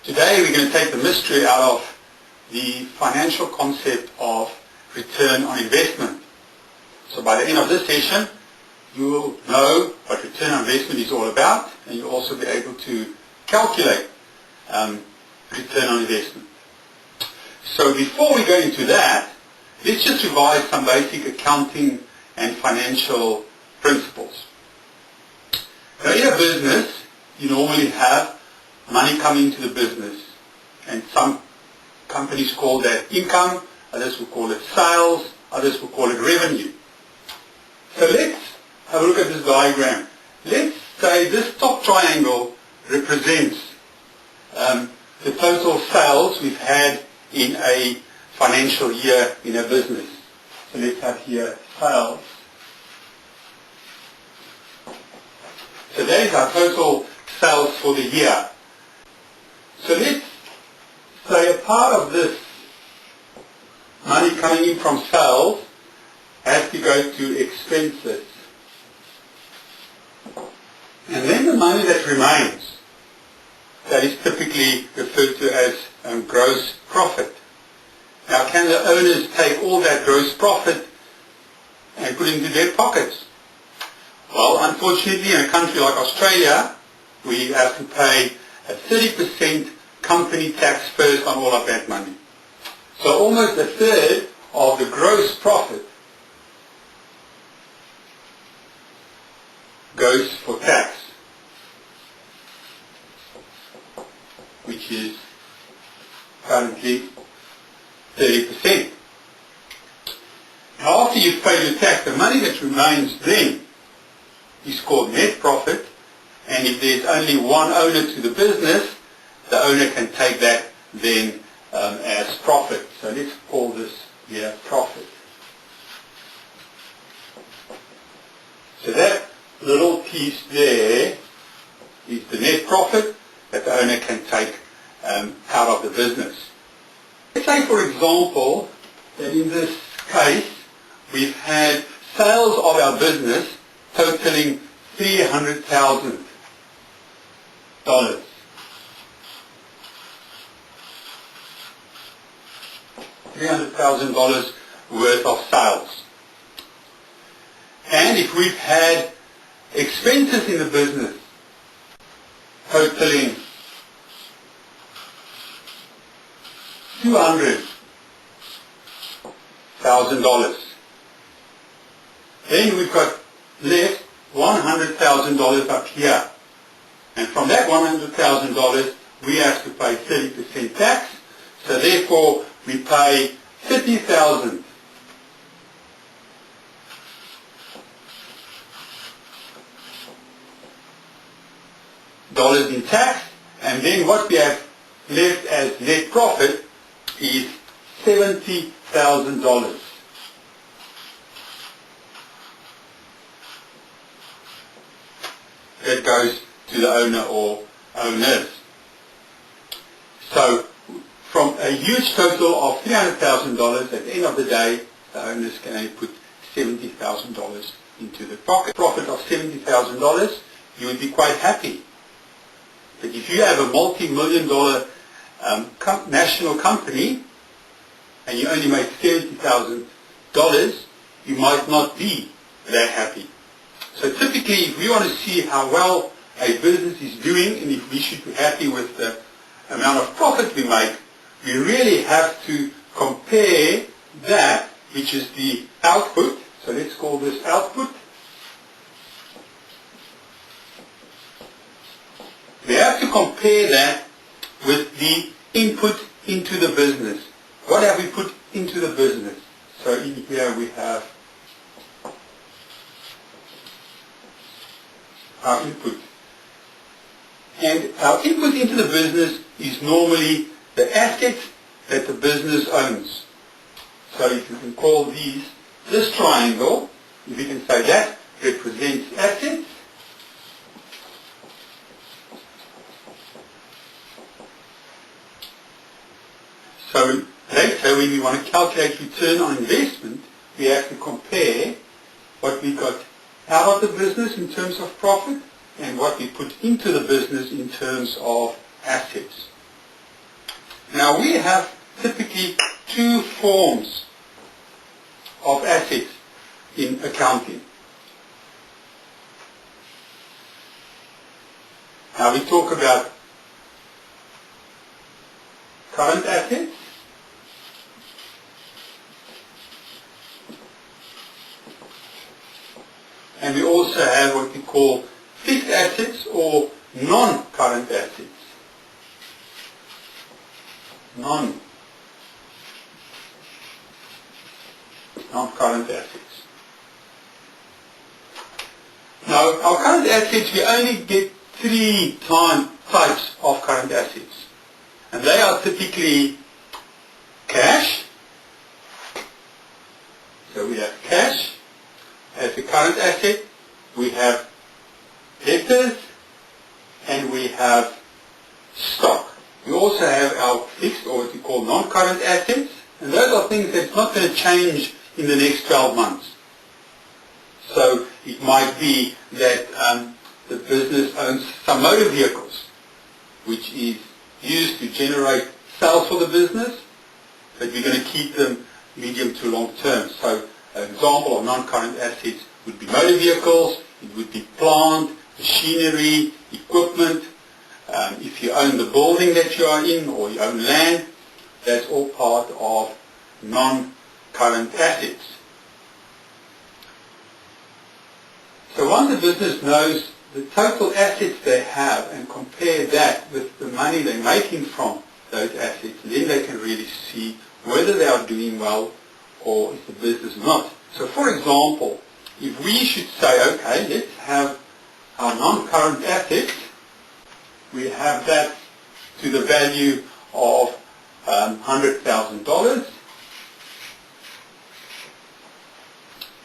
Today we're going to take the mystery out of the financial concept of return on investment. So by the end of this session, you will know what return on investment is all about, and you'll also be able to calculate return on investment. So before we go into that, let's just revise some basic accounting and financial principles. Now in a business, you normally have money coming into the business, and some companies call that income, others will call it sales, others will call it revenue. So let's have a look at this diagram. Let's say this top triangle represents the total sales we've had in a financial year in a business. So let's have here sales. So that is our total sales for the year. So let's say a part of this money coming in from sales has to go to expenses. And then the money that remains, that is typically referred to as gross profit. Now, can the owners take all that gross profit and put it into their pockets? Well, unfortunately, in a country like Australia, we have to pay a 30% company tax first on all of that money. So almost a third of the gross profit goes for tax, which is currently 30%. Now after you've paid your tax, the money that remains then is called net profit, and if there's only one owner to the business, the owner can take that then as profit. So let's call this here profit. So that little piece there is the net profit that the owner can take out of the business. Let's say, for example, that in this case we've had sales of our business totaling $300,000. $300,000 worth of sales. And if we've had expenses in the business totaling $200,000, then we've got left $100,000 up here. And from that $100,000, we have to pay 30% tax. So therefore, we pay $30,000 in tax, and then what we have left as net profit is $70,000. That goes to the owner or owners. So from a huge total of $300,000, at the end of the day, the owners can only put $70,000 into the pocket. Profit of $70,000, you would be quite happy. But if you have a multi-million-dollar national company and you only make $70,000, you might not be that happy. So typically, if we want to see how well a business is doing and if we should be happy with the amount of profit we make, we really have to compare that, which is the output. So let's call this output. We have to compare that with the input into the business. What have we put into the business? So in here we have our input. And our input into the business is normally the assets that the business owns. So if you can call this triangle, if you can say that represents assets, so later when we want to calculate return on investment, we have to compare what we got out of the business in terms of profit and what we put into the business in terms of assets. Now we have typically two forms of assets in accounting. Now we talk about current assets and we also have what we call fixed assets or non-current assets. Non-current assets. Now, our current assets, we only get three types of current assets. And they are typically cash. So we have cash as a current asset. We have debtors and we have stock. We also have our fixed or what we call non-current assets. And those are things that's not going to change in the next 12 months. So it might be that the business owns some motor vehicles, which is used to generate sales for the business, but we're going to keep them medium to long term. So an example of non-current assets would be motor vehicles, it would be plant, machinery, equipment. If you own the building that you are in or you own land, that's all part of non-current assets. So once the business knows the total assets they have and compare that with the money they're making from those assets, then they can really see whether they are doing well or is the business not. So for example, if we should say, okay, let's have our non-current assets, we have that to the value of $100,000,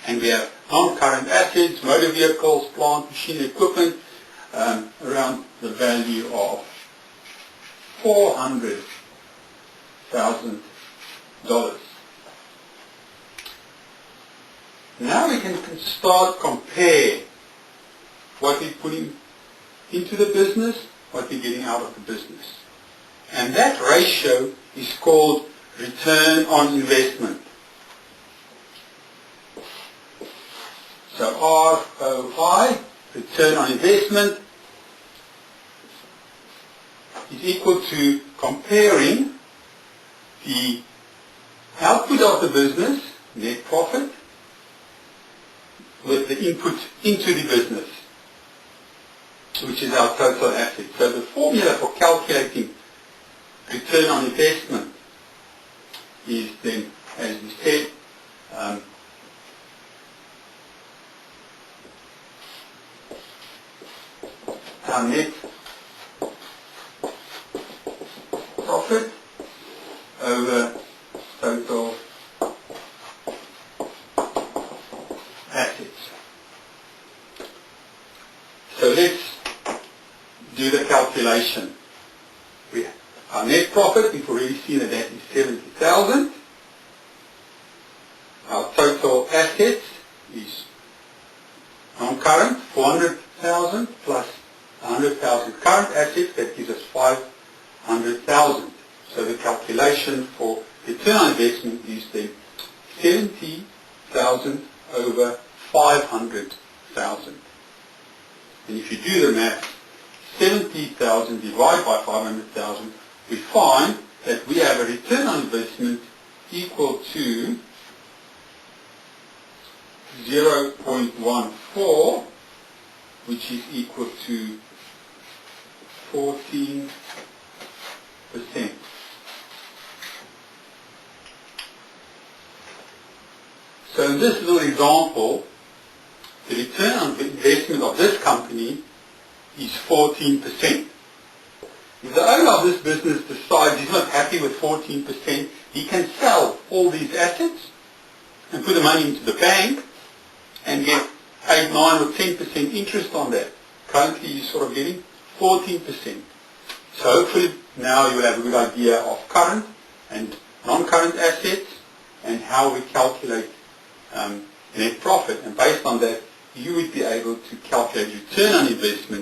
and we have non-current assets, motor vehicles, plant, machinery, equipment, around the value of $400,000. Now we can start compare what we're putting into the business, what we're getting out of the business. And that ratio is called return on investment. So ROI, return on investment, is equal to comparing the output of the business, net profit, with the input into the business, which is our total asset. So the formula for calculating return on investment is then, as we said, our net profit over total assets. So let's do the calculation. Our net profit, we've already seen that is 70,000. Our total assets is non-current, 400,000 plus 100,000 current assets, that gives us 500,000. So the calculation for return on investment is then 70,000 over 500,000. And if you do the math, 70,000 divided by 500,000, we find that we have a return on investment equal to 0.14, which is equal to 14%. So in this little example, the return on investment of this company is 14%. If the owner of this business decides he's not happy with 14%, he can sell all these assets and put the money into the bank and get 8, 9 or 10% interest on that. Currently you're sort of getting 14%. So hopefully now you will have a good idea of current and non-current assets and how we calculate net profit. And based on that, you would be able to calculate return on investment